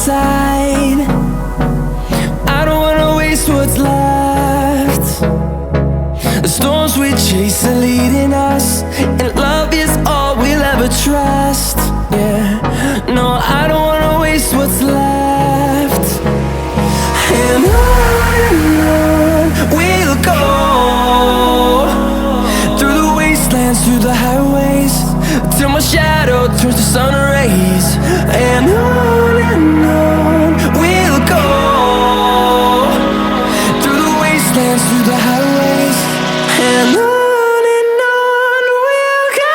side. I don't wanna waste what's left. The storms we chase are leading us, and love is all we'll ever trust. Yeah, no, I don't wanna waste what's left. And on we'll go, through the wastelands, through the highways, till my shadow turns to sun rays. And on we'll go, through the wastelands, through the highways, and on we'll go.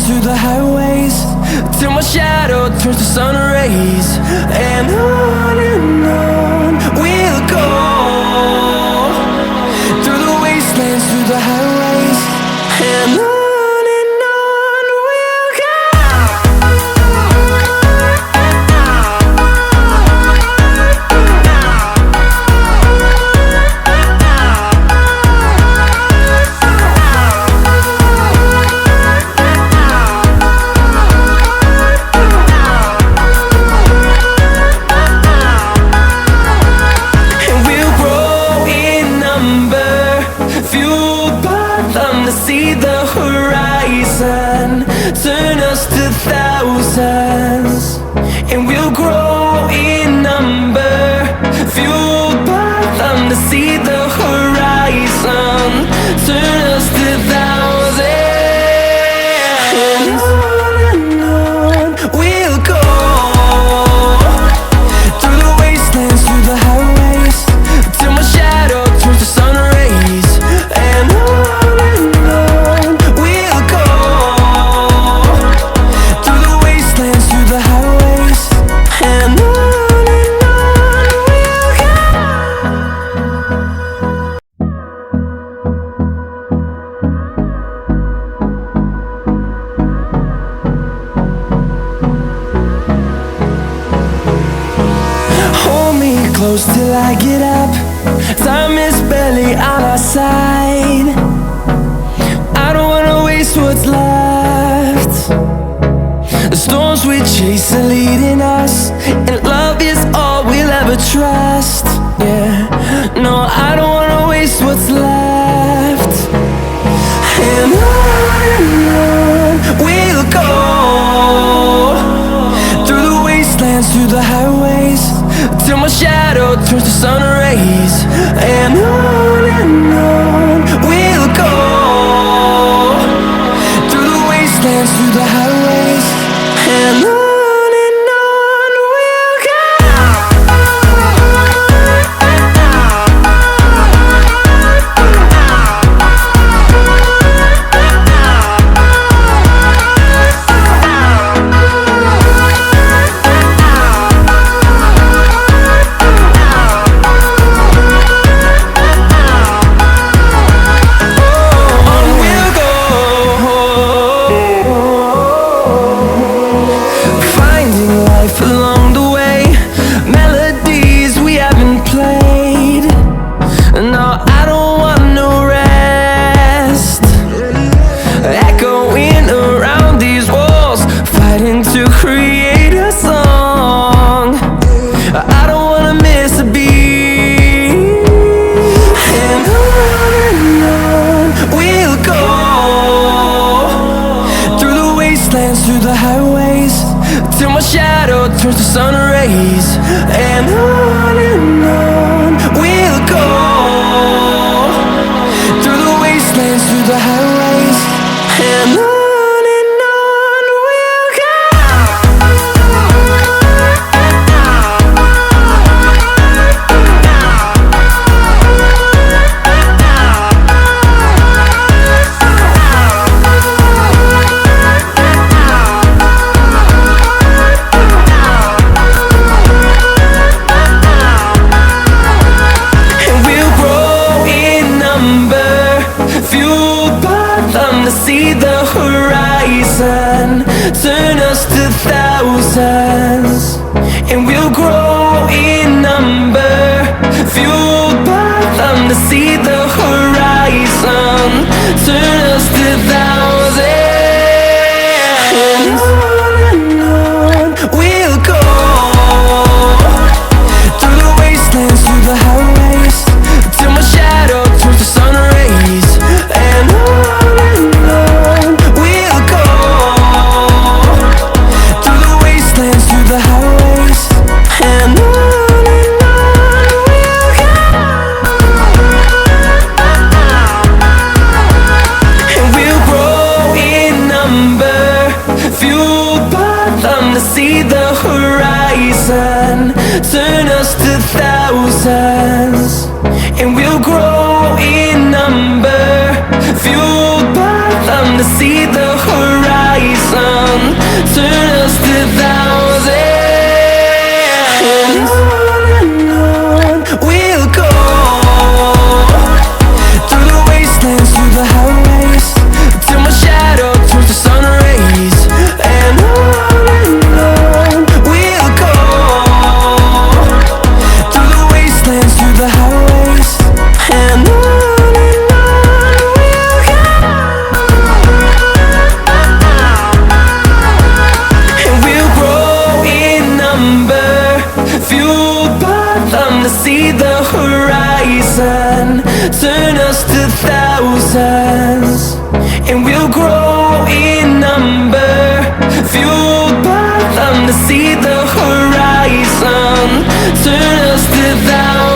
Through the highways, till my shadow turns to sun rays. And on we'll go, through the wastelands, through the highways, and on we'll go. See the horizon turn us to thousands, and we'll grow in number, fueled by them to see the horizon turn us to thousands. And on we'll go, through the wastelands, through the highways, till my shadow turns to sun rays. And close till I get up, time is barely on our side. I don't wanna waste what's left. The storms we chase are leading us, and love is all we'll ever trust. Yeah, no, I don't wanna waste what's left. And on we'll go, through the wastelands, through the highways, till my shadow turns to sun rays. And on we'll go, through the wastelands, through the highways, and on. turns to sun rays, and on we'll go. see the horizon, turn us to thousands, and we'll grow in number, fueled by them to see the horizon, turn us to thousands. And on we'll go, through the wastelands, through the highways, till my shadow turns to sun rays. And on we'll go, through the wastelands, through the highways, and on we'll go. And we'll grow in number, fueled by them to see the horizon, turn us to thousands, and we'll grow in number, fueled by them to see the horizon, turn us to thousands. And on we'll go, through the wastelands, through the highways, till my shadow turns to sun rays. And on we'll go, through the wastelands, through the highways, and on we'll go. And we'll grow in number, fueled by them to see the horizon, turn us to thousands, and we'll grow in number, fueled by them to see the horizon, turn us to thousands.